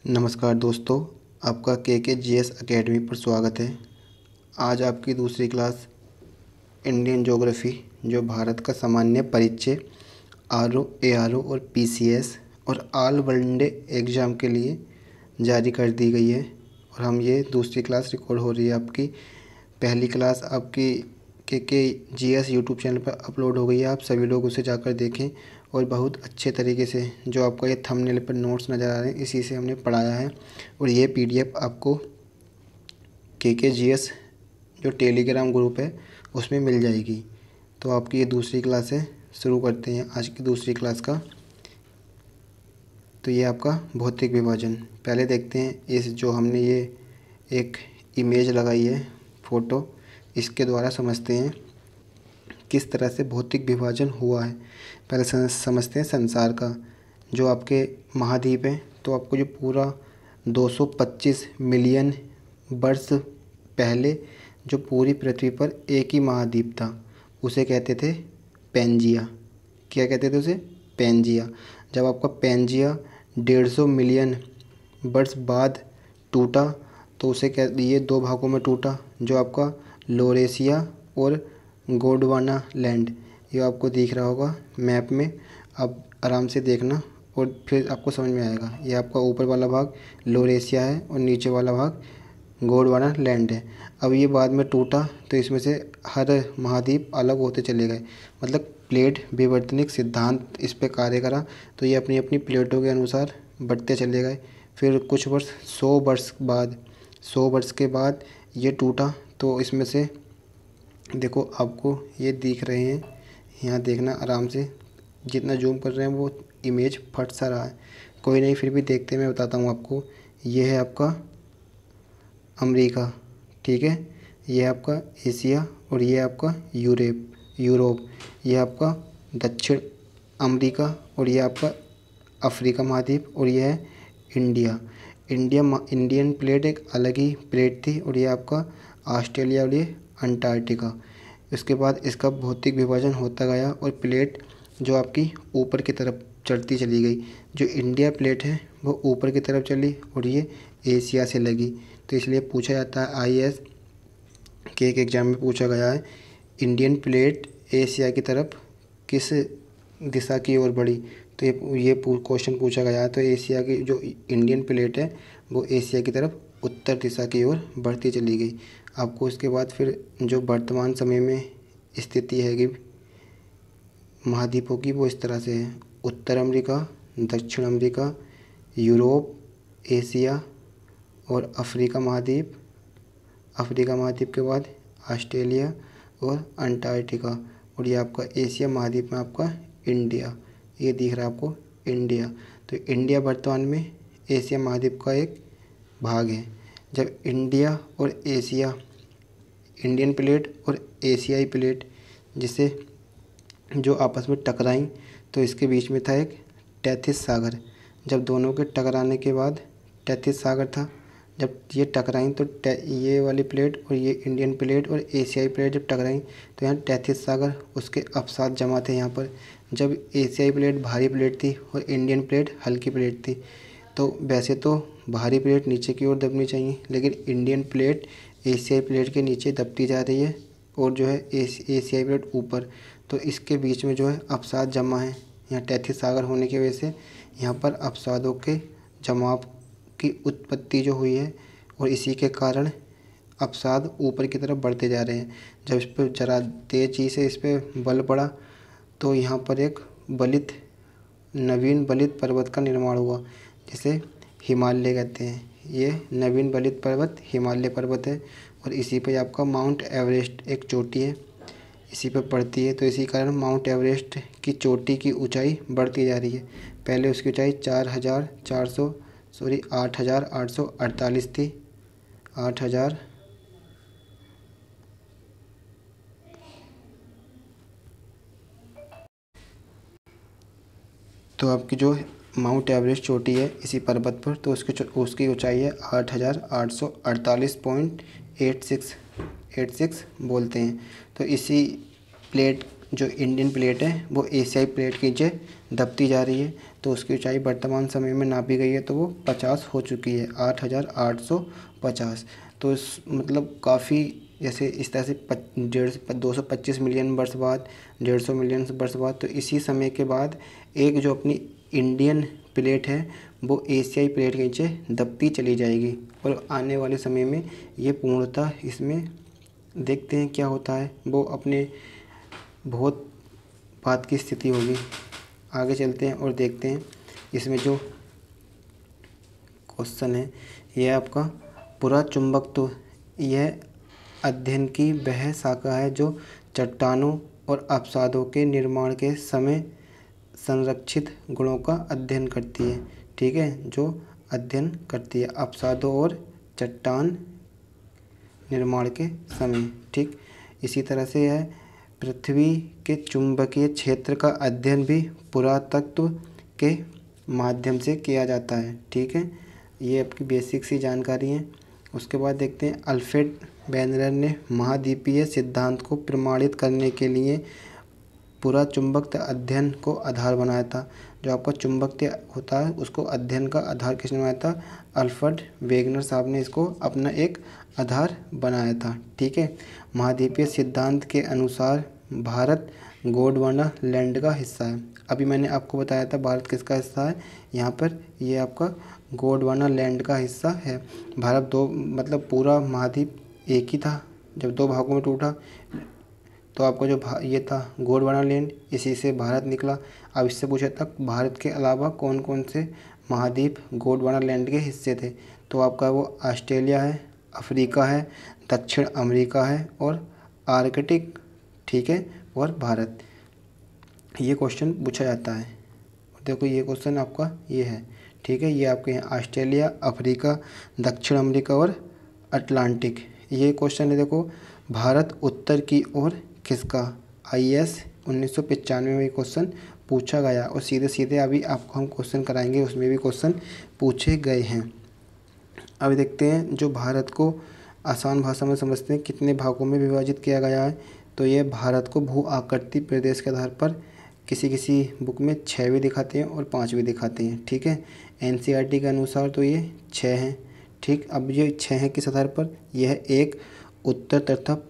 नमस्कार दोस्तों, आपका के जीएस एकेडमी पर स्वागत है। आज आपकी दूसरी क्लास इंडियन ज्योग्राफी जो भारत का सामान्य परिचय आरओ, एआरओ और पीसीएस और ऑल वनडे एग्ज़ाम के लिए जारी कर दी गई है और हम ये दूसरी क्लास रिकॉर्ड हो रही है। आपकी पहली क्लास आपकी के जीएस यूट्यूब चैनल पर अपलोड हो गई है। आप सभी लोग उसे जाकर देखें और बहुत अच्छे तरीके से जो आपका ये थंबनेल पर नोट्स नज़र आ रहे हैं इसी से हमने पढ़ाया है। और ये पीडीएफ आपको के जीएस जो टेलीग्राम ग्रुप है उसमें मिल जाएगी। तो आपकी ये दूसरी क्लास है, शुरू करते हैं आज की दूसरी क्लास का। तो ये आपका भौतिक विभाजन। पहले देखते हैं इस जो हमने ये एक इमेज लगाई है, फ़ोटो, इसके द्वारा समझते हैं किस तरह से भौतिक विभाजन हुआ है। पहले समझते हैं संसार का। जो आपके महाद्वीप हैं तो आपको जो पूरा 225 मिलियन वर्ष पहले जो पूरी पृथ्वी पर एक ही महाद्वीप था उसे कहते थे पैंजिया। क्या कहते थे उसे? पैंजिया। जब आपका पैंजिया 150 मिलियन वर्ष बाद टूटा तो उसे ये दो भागों में टूटा, जो आपका लोरेशिया और गोंडवाना लैंड, ये आपको दिख रहा होगा मैप में। आप आराम से देखना और फिर आपको समझ में आएगा। ये आपका ऊपर वाला भाग लोरेशिया है और नीचे वाला भाग गोंडवाना लैंड है। अब ये बाद में टूटा तो इसमें से हर महाद्वीप अलग होते चले गए, मतलब प्लेट विवर्तनिक सिद्धांत इस पर कार्य करा। तो ये अपनी अपनी प्लेटों के अनुसार बढ़ते चले गए। फिर कुछ वर्ष 100 वर्ष के बाद ये टूटा तो इसमें से देखो आपको ये दिख रहे हैं, यहाँ देखना आराम से। जितना जूम कर रहे हैं वो इमेज फट सा रहा है, कोई नहीं, फिर भी देखते मैं बताता हूँ आपको। ये है आपका अमेरिका, ठीक है, ये है आपका एशिया और ये आपका यूरोप, ये आपका दक्षिण अमेरिका और ये आपका अफ्रीका महाद्वीप और ये है इंडिया। इंडियन प्लेट एक अलग ही प्लेट थी और ये आपका ऑस्ट्रेलिया और ये अंटार्कटिका। इसके बाद इसका भौतिक विभाजन होता गया और प्लेट जो आपकी ऊपर की तरफ चढ़ती चली गई। जो इंडिया प्लेट है वो ऊपर की तरफ चली और ये एशिया से लगी। तो इसलिए पूछा जाता है आईएएस के एक एग्ज़ाम में पूछा गया है, इंडियन प्लेट एशिया की तरफ किस दिशा की ओर बढ़ी। तो ये क्वेश्चन पूछा गया है। तो एशिया की जो इंडियन प्लेट है वो एशिया की तरफ उत्तर दिशा की ओर बढ़ती चली गई। आपको इसके बाद फिर जो वर्तमान समय में स्थिति है कि महाद्वीपों की वो इस तरह से है: उत्तर अमेरिका, दक्षिण अमेरिका, यूरोप, एशिया और अफ्रीका महाद्वीप। अफ्रीका महाद्वीप के बाद ऑस्ट्रेलिया और अंटार्कटिका और ये आपका एशिया महाद्वीप में आपका इंडिया, ये दिख रहा है आपको इंडिया। तो इंडिया वर्तमान में एशिया महाद्वीप का एक भाग है। जब इंडिया और एशिया, इंडियन प्लेट और एशियाई प्लेट जिसे जो आपस में टकराई तो इसके बीच में था एक तैथिस सागर। जब दोनों के टकराने के बाद तैथिस सागर था, जब ये टकराई तो ये वाली प्लेट और ये इंडियन प्लेट और एशियाई प्लेट जब टकराई तो यहाँ तैथिस सागर उसके अपसाद जमा थे यहाँ पर। जब एशियाई प्लेट भारी प्लेट थी और इंडियन प्लेट हल्की प्लेट थी, तो वैसे तो भारी प्लेट नीचे की ओर दबनी चाहिए, लेकिन इंडियन प्लेट एशियाई प्लेट के नीचे दबती जा रही है और जो है एशियाई प्लेट ऊपर। तो इसके बीच में जो है अपसाद जमा है। यहाँ तैथिस सागर होने की वजह से यहाँ पर अपसादों के जमाव की उत्पत्ति जो हुई है और इसी के कारण अपसाद ऊपर की तरफ बढ़ते जा रहे हैं। जब इस पर ज़रा तेज़ी से इस पर बल पड़ा तो यहाँ पर एक नवीन बलित पर्वत का निर्माण हुआ, जिसे हिमालय कहते हैं। ये नवीन बलित पर्वत हिमालय पर्वत है और इसी पे आपका माउंट एवरेस्ट एक चोटी है, इसी पर पड़ती है। तो इसी कारण माउंट एवरेस्ट की चोटी की ऊंचाई बढ़ती जा रही है। पहले उसकी ऊंचाई 8,848 थी। 8,000 तो आपकी जो माउंट एवरेस्ट चोटी है इसी पर्वत पर, तो उसकी ऊंचाई है 8,848.86 बोलते हैं। तो इसी प्लेट जो इंडियन प्लेट है वो एशियाई प्लेट के नीचे दबती जा रही है। तो उसकी ऊंचाई वर्तमान समय में नापी गई है तो वो 50 हो चुकी है, 8,850। तो इस मतलब काफ़ी जैसे इस तरह से 225 मिलियन वर्ष बाद, 150 मिलियन वर्ष बाद, तो इसी समय के बाद एक जो अपनी इंडियन प्लेट है वो एशियाई प्लेट के नीचे दबती चली जाएगी और आने वाले समय में ये पूर्णतः इसमें देखते हैं क्या होता है, वो अपने बहुत बात की स्थिति होगी। आगे चलते हैं और देखते हैं इसमें जो क्वेश्चन है यह आपका पूरा चुंबकत्व, यह अध्ययन की वह शाखा है जो चट्टानों और अवसादों के निर्माण के समय संरक्षित गुणों का अध्ययन करती है। ठीक है, जो अध्ययन करती है अवसादों और चट्टान निर्माण के समय। ठीक, इसी तरह से यह पृथ्वी के चुंबकीय क्षेत्र का अध्ययन भी पुरातत्व के माध्यम से किया जाता है। ठीक है, ये आपकी बेसिक सी जानकारी है। उसके बाद देखते हैं अल्फ्रेड वेनर ने महाद्वीपीय सिद्धांत को प्रमाणित करने के लिए पुराचुंबकत्व अध्ययन को आधार बनाया था। जो आपका चुंबकत्व होता है उसको अध्ययन का आधार किसने बनाया था? अल्फ्रेड वेगनर साहब ने इसको अपना एक आधार बनाया था। ठीक है, महाद्वीपीय सिद्धांत के अनुसार भारत गोंडवाना लैंड का हिस्सा है। अभी मैंने आपको बताया था भारत किसका हिस्सा है, यहाँ पर ये आपका गोंडवाना लैंड का हिस्सा है। भारत दो मतलब पूरा महाद्वीप एक ही था, जब दो भागों में टूटा तो आपका जो ये था गोंडवाना लैंड, इसी से भारत निकला। अब इससे पूछा था भारत के अलावा कौन कौन से महाद्वीप गोंडवाना लैंड के हिस्से थे, तो आपका वो ऑस्ट्रेलिया है, अफ्रीका है, दक्षिण अमेरिका है और आर्कटिक। ठीक है, और भारत। ये क्वेश्चन पूछा जाता है। देखो ये क्वेश्चन आपका ये है। ठीक है, ये आपके हैं ऑस्ट्रेलिया, अफ्रीका, दक्षिण अमेरिका और अटलांटिक। ये क्वेश्चन है देखो, भारत उत्तर की ओर किसका? IAS 1995 में ये क्वेश्चन पूछा गया और सीधे सीधे अभी आपको हम क्वेश्चन कराएंगे, उसमें भी क्वेश्चन पूछे गए हैं। अभी देखते हैं जो भारत को आसान भाषा में समझते हैं कितने भागों में विभाजित किया गया है। तो ये भारत को भू आकृति प्रदेश के आधार पर किसी किसी बुक में 6 भी दिखाते हैं और 5 भी दिखाते हैं। ठीक है, NCERT के अनुसार तो ये 6 हैं। ठीक, अब ये 6 हैं किस आधार पर? यह एक उत्तर तथा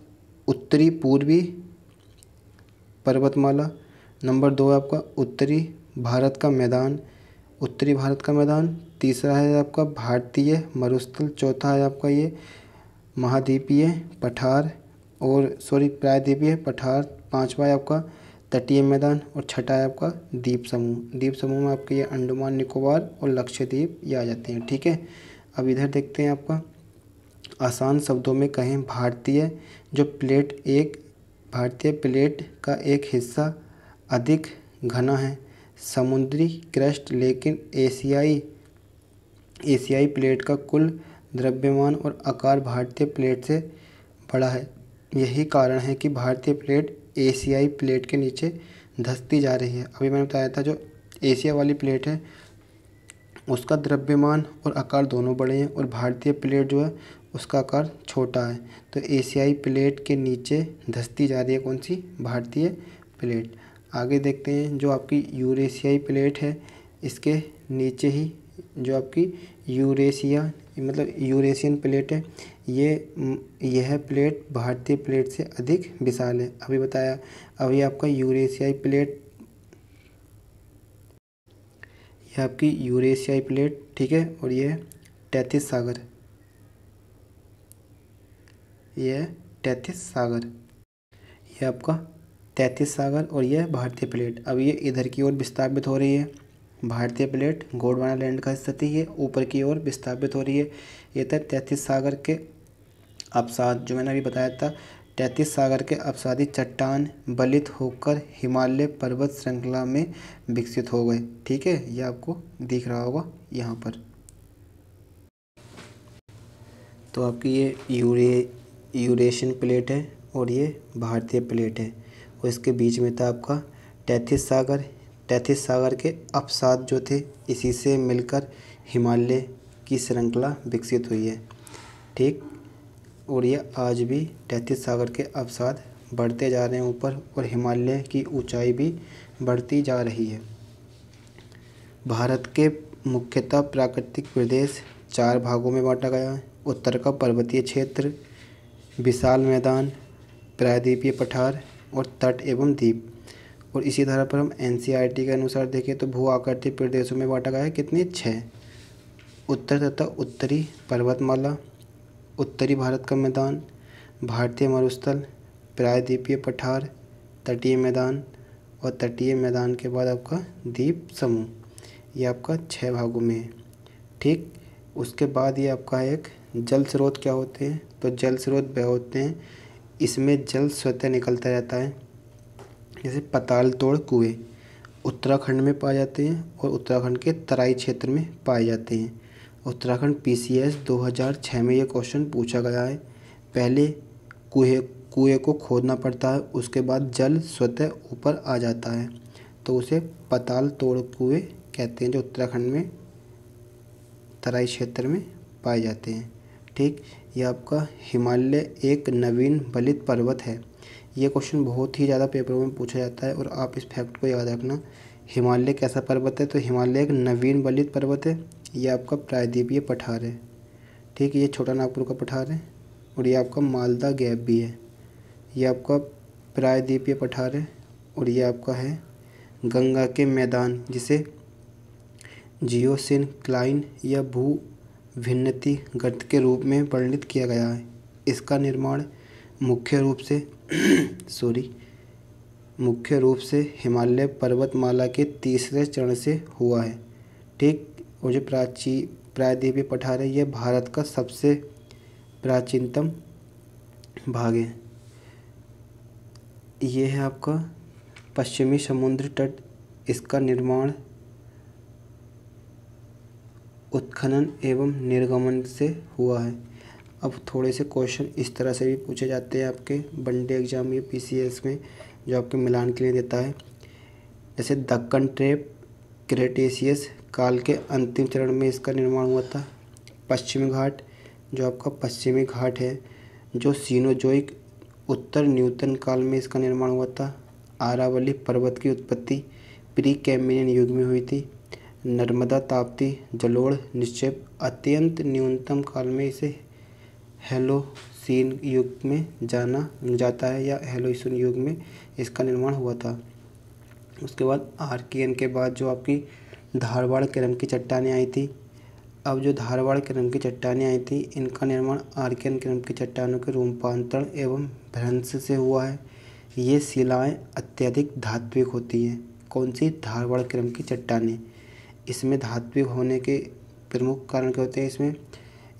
उत्तरी पूर्वी पर्वतमाला, नंबर 2 है आपका उत्तरी भारत का मैदान, उत्तरी भारत का मैदान, तीसरा है आपका भारतीय मरुस्थल, चौथा है आपका ये महाद्वीपीय पठार प्रायद्वीपीय पठार, पांचवा है आपका तटीय मैदान और छठा है आपका द्वीप समूह। द्वीप समूह में आपके ये अंडमान निकोबार और लक्षद्वीप ये आ जाते हैं। ठीक है, अब इधर देखते हैं आपका आसान शब्दों में कहें, भारतीय प्लेट का एक हिस्सा अधिक घना है, समुद्री क्रस्ट, लेकिन एशियाई प्लेट का कुल द्रव्यमान और आकार भारतीय प्लेट से बड़ा है। यही कारण है कि भारतीय प्लेट एशियाई प्लेट के नीचे धंसती जा रही है। अभी मैंने बताया था जो एशिया वाली प्लेट है उसका द्रव्यमान और आकार दोनों बड़े हैं और भारतीय प्लेट जो है उसका आकार छोटा है। तो एशियाई प्लेट के नीचे धंसती जा रही है कौन सी? भारतीय प्लेट। आगे देखते हैं जो आपकी यूरेशियाई प्लेट है, इसके नीचे ही जो आपकी यूरेशियन प्लेट है, यह प्लेट भारतीय प्लेट से अधिक विशाल है। अभी आपका यूरेशियाई प्लेट, यह आपकी यूरेशियाई प्लेट। ठीक है, और यह तैतीस सागर, यह आपका तैतीस सागर और यह भारतीय प्लेट। अब ये इधर की ओर विस्थापित हो रही है। भारतीय प्लेट गोंडवाना लैंड का हिस्सा थी, ये ऊपर की ओर विस्थापित हो रही है। ये था 33 सागर के अवसाद, जो मैंने अभी बताया था। 33 सागर के अवसादी चट्टान बलित होकर हिमालय पर्वत श्रृंखला में विकसित हो गए। ठीक है, ये आपको दिख रहा होगा यहाँ पर। तो आपकी ये यूरेशियन प्लेट है और ये भारतीय प्लेट है और इसके बीच में था आपका 33 सागर। 33 सागर के अवसाद जो थे इसी से मिलकर हिमालय की श्रृंखला विकसित हुई है। ठीक, और ये आज भी 33 सागर के अवसाद बढ़ते जा रहे हैं ऊपर और हिमालय की ऊंचाई भी बढ़ती जा रही है। भारत के मुख्यतः प्राकृतिक प्रदेश 4 भागों में बांटा गया है। उत्तर का पर्वतीय क्षेत्र, विशाल मैदान, प्रायद्वीपीय पठार और तट एवं द्वीप। और इसी तरह पर हम NCERT के अनुसार देखें तो भू आकृति प्रदेशों में बांटा गया है कितने 6। उत्तर तथा उत्तरी पर्वतमाला, उत्तरी भारत का मैदान, भारतीय मरुस्थल, प्रायद्वीपीय पठार, तटीय मैदान और तटीय मैदान के बाद आपका द्वीप समूह। ये आपका 6 भागों में है। ठीक, उसके बाद ये आपका एक जल स्रोत क्या होते हैं, तो जल स्रोत वह होते हैं इसमें जल स्वतः निकलता रहता है। जैसे पताल तोड़ कुएँ उत्तराखंड में पाए जाते हैं और उत्तराखंड के तराई क्षेत्र में पाए जाते हैं। उत्तराखंड PCS 2006 में ये क्वेश्चन पूछा गया है। पहले कुएँ को खोदना पड़ता है, उसके बाद जल स्वतः ऊपर आ जाता है, तो उसे पताल तोड़ कुएँ कहते हैं, जो उत्तराखंड में तराई क्षेत्र में पाए जाते हैं। ठीक, ये आपका हिमालय एक नवीन बलित पर्वत है। ये क्वेश्चन बहुत ही ज़्यादा पेपरों में पूछा जाता है और आप इस फैक्ट को याद रखना। हिमालय कैसा पर्वत है, तो हिमालय एक नवीन बलित पर्वत है। ये आपका प्रायद्वीपीय पठार है। ठीक, ये छोटा नागपुर का पठार है और ये आपका मालदा गैप भी है। ये आपका प्रायद्वीपीय पठार है और ये आपका है गंगा के मैदान, जिसे जियोसिनक्लाइन या भू भिन्नति गर्त के रूप में वर्णित किया गया है। इसका निर्माण मुख्य रूप से हिमालय पर्वतमाला के तीसरे चरण से हुआ है। ठीक, और जो प्रायद्वीपीय पठार है, यह भारत का सबसे प्राचीनतम भाग है। ये है आपका पश्चिमी समुद्र तट। इसका निर्माण उत्खनन एवं निर्गमन से हुआ है। अब थोड़े से क्वेश्चन इस तरह से भी पूछे जाते हैं आपके वनडे एग्जाम या PCS में, जो आपके मिलान के लिए देता है। जैसे दक्कन ट्रेप क्रेटेशियस काल के अंतिम चरण में इसका निर्माण हुआ था। पश्चिमी घाट, जो आपका पश्चिमी घाट है, जो सीनोजोइक उत्तर न्यूटन काल में इसका निर्माण हुआ था। आरावली पर्वत की उत्पत्ति प्री कैम्ब्रियन युग में हुई थी। नर्मदा ताप्ती जलोढ़ निक्षेप अत्यंत न्यूनतम काल में इसे हेलोसीन युग में जाना जाता है, या हेलोसीन युग में इसका निर्माण हुआ था। उसके बाद आर्कियन के बाद जो आपकी धारवाड़ क्रम की चट्टानें आई थी। अब जो धारवाड़ क्रम की चट्टानें आई थी, इनका निर्माण आर्कियन क्रम की चट्टानों के रूपांतरण एवं भ्रंश से हुआ है। ये शिलाएं अत्यधिक धात्विक होती हैं। कौन सी? धारवाड़ क्रम की चट्टानें। इसमें धात्विक होने के प्रमुख कारण क्या होते हैं? इसमें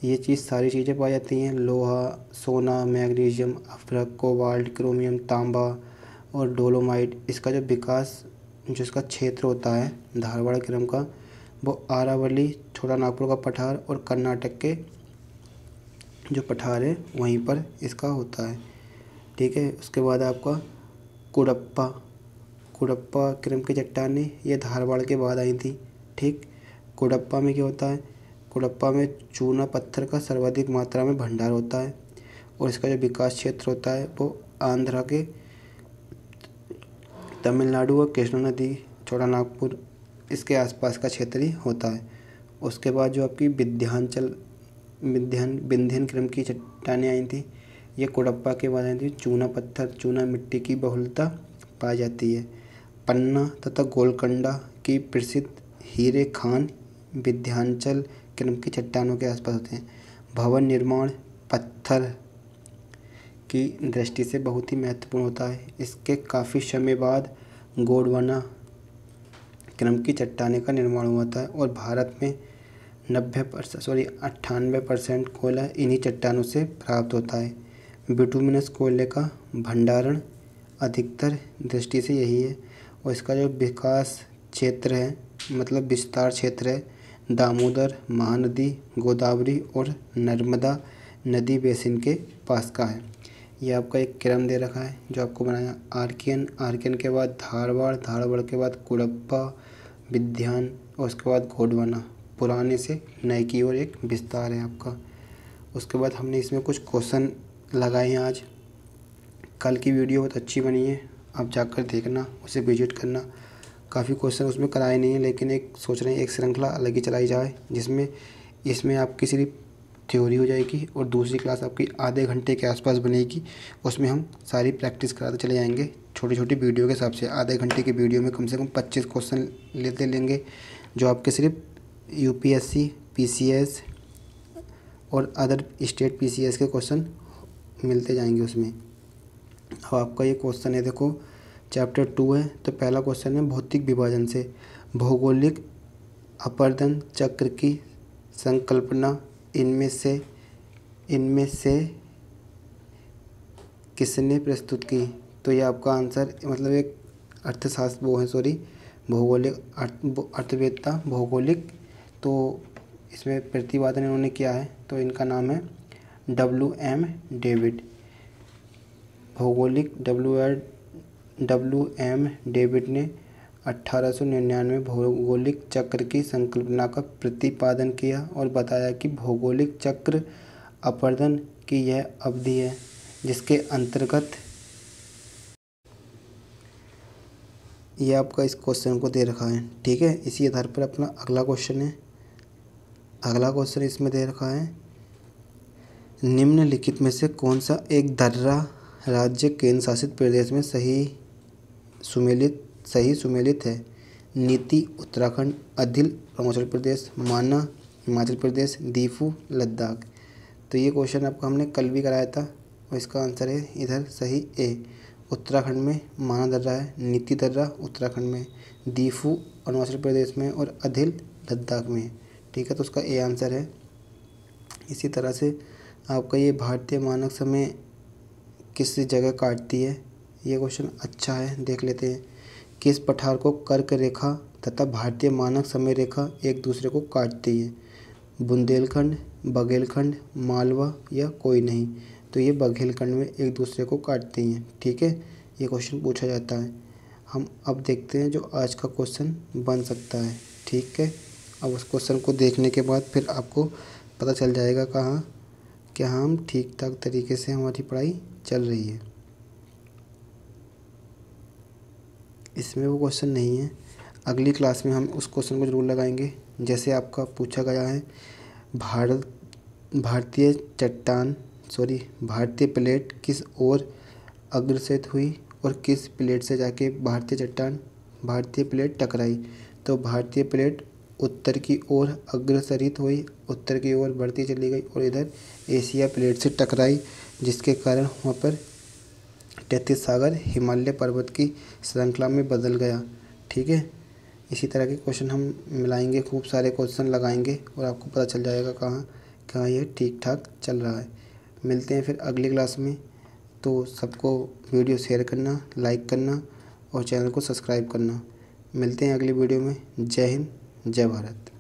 ये सारी चीज़ें पाई जाती हैं। लोहा, सोना, मैग्नीशियम, अफरक, कोबाल्ट, क्रोमियम, तांबा और डोलोमाइट। इसका जो विकास, जो इसका क्षेत्र होता है धारवाड़ क्रम का, वो आरावली, छोटा नागपुर का पठार और कर्नाटक के जो पठार है वहीं पर इसका होता है। ठीक है। उसके बाद आपका कुडप्पा क्रम की चट्टानें, ये धारवाड़ के बाद आई थी। ठीक। कुडप्पा में क्या होता है? कुडप्पा में चूना पत्थर का सर्वाधिक मात्रा में भंडार होता है और इसका जो विकास क्षेत्र होता है वो आंध्रा के तमिलनाडु और कृष्णा नदी, छोटा नागपुर, इसके आसपास का क्षेत्र ही होता है। उसके बाद जो आपकी विंध्यन क्रम की चट्टानें आई थी, ये कुडप्पा के बाद आई थी। चूना पत्थर, चूना मिट्टी की बहुलता पाई जाती है। पन्ना तथा गोलकोंडा की प्रसिद्ध हीरे खान विंध्याचल क्रम की चट्टानों के आसपास होते हैं। भवन निर्माण पत्थर की दृष्टि से बहुत ही महत्वपूर्ण होता है। इसके काफ़ी समय बाद गोंडवाना क्रम की चट्टानें का निर्माण हुआ था और भारत में 98% कोयला इन्हीं चट्टानों से प्राप्त होता है। बिटुमिनस कोयले का भंडारण अधिकतर दृष्टि से यही है और इसका जो विकास क्षेत्र है, मतलब विस्तार क्षेत्र है, दामोदर महानदी, गोदावरी और नर्मदा नदी बेसिन के पास का है। ये आपका एक क्रम दे रखा है जो आपको बनाया। आर्कियन के बाद धारवाड़ के बाद कुडप्पा, विंध्यान और उसके बाद गोंडवाना। पुराने से नए की ओर एक विस्तार है आपका। उसके बाद हमने इसमें कुछ क्वेश्चन लगाए हैं आज। कल की वीडियो बहुत अच्छी बनी है, आप जाकर देखना, उसे विजिट करना। काफ़ी क्वेश्चन उसमें कराए नहीं है, लेकिन एक सोच रहे हैं एक श्रृंखला अलग ही चलाई जाए, जिसमें इसमें आपकी सिर्फ थ्योरी हो जाएगी और दूसरी क्लास आपकी आधे घंटे के आसपास बनेगी। उसमें हम सारी प्रैक्टिस कराते चले जाएंगे छोटी छोटी वीडियो के हिसाब से। आधे घंटे की वीडियो में कम से कम 25 क्वेश्चन लेते लेंगे, जो आपके सिर्फ यूपीएससी, पीसीएस और अदर स्टेट पीसीएस के क्वेश्चन मिलते जाएंगे उसमें। अब आपका ये क्वेश्चन है, देखो चैप्टर 2 है, तो पहला क्वेश्चन है भौतिक विभाजन से भौगोलिक अपर्दन चक्र की संकल्पना इनमें से किसने प्रस्तुत की। तो ये आपका आंसर मतलब एक अर्थशास्त्र वो है, सॉरी भौगोलिक अर्थवेत्ता भौगोलिक, तो इसमें प्रतिपादन इन्होंने किया है, तो इनका नाम है WM डेविड। भौगोलिक WM डेविड ने 1899 में भौगोलिक चक्र की संकल्पना का प्रतिपादन किया और बताया कि भौगोलिक चक्र अपर्दन की यह अवधि है जिसके अंतर्गत, ये आपका इस क्वेश्चन को दे रखा है, ठीक है। इसी आधार पर अपना अगला क्वेश्चन है। अगला क्वेश्चन इसमें दे रखा है, निम्नलिखित में से कौन सा एक दर्रा राज्य केंद्र शासित प्रदेश में सही सुमेलित है। नीति उत्तराखंड, अधिल अरुणाचल प्रदेश, माना हिमाचल प्रदेश, दीफू लद्दाख। तो ये क्वेश्चन आपको हमने कल भी कराया था और इसका आंसर है इधर सही ए, उत्तराखंड में माना दर्रा है, नीति दर्रा उत्तराखंड में, दीफू अरुणाचल प्रदेश में और अधिल लद्दाख में, ठीक है। तो उसका ए आंसर है। इसी तरह से आपका ये भारतीय मानक समय किस जगह काटती है, ये क्वेश्चन अच्छा है, देख लेते हैं। किस पठार को कर्क रेखा तथा भारतीय मानक समय रेखा एक दूसरे को काटती है। बुंदेलखंड, बघेलखंड, मालवा या कोई नहीं। तो ये बघेलखंड में एक दूसरे को काटती हैं, ठीक है। ये क्वेश्चन पूछा जाता है। हम अब देखते हैं जो आज का क्वेश्चन बन सकता है, ठीक है। अब उस क्वेश्चन को देखने के बाद फिर आपको पता चल जाएगा क्या हम ठीक ठाक तरीके से हमारी पढ़ाई चल रही है। इसमें वो क्वेश्चन नहीं है, अगली क्लास में हम उस क्वेश्चन को ज़रूर लगाएंगे। जैसे आपका पूछा गया है, भारतीय प्लेट किस ओर अग्रसर हुई और किस प्लेट से जाके भारतीय प्लेट टकराई। तो भारतीय प्लेट उत्तर की ओर अग्रसरित हुई, उत्तर की ओर बढ़ती चली गई और इधर एशिया प्लेट से टकराई, जिसके कारण वहाँ पर 33 सागर हिमालय पर्वत की श्रृंखला में बदल गया, ठीक है। इसी तरह के क्वेश्चन हम मिलाएंगे, खूब सारे क्वेश्चन लगाएंगे और आपको पता चल जाएगा कहाँ ये ठीक ठाक चल रहा है। मिलते हैं फिर अगली क्लास में। तो सबको वीडियो शेयर करना, लाइक करना और चैनल को सब्सक्राइब करना। मिलते हैं अगली वीडियो में। जय हिंद, जय भारत।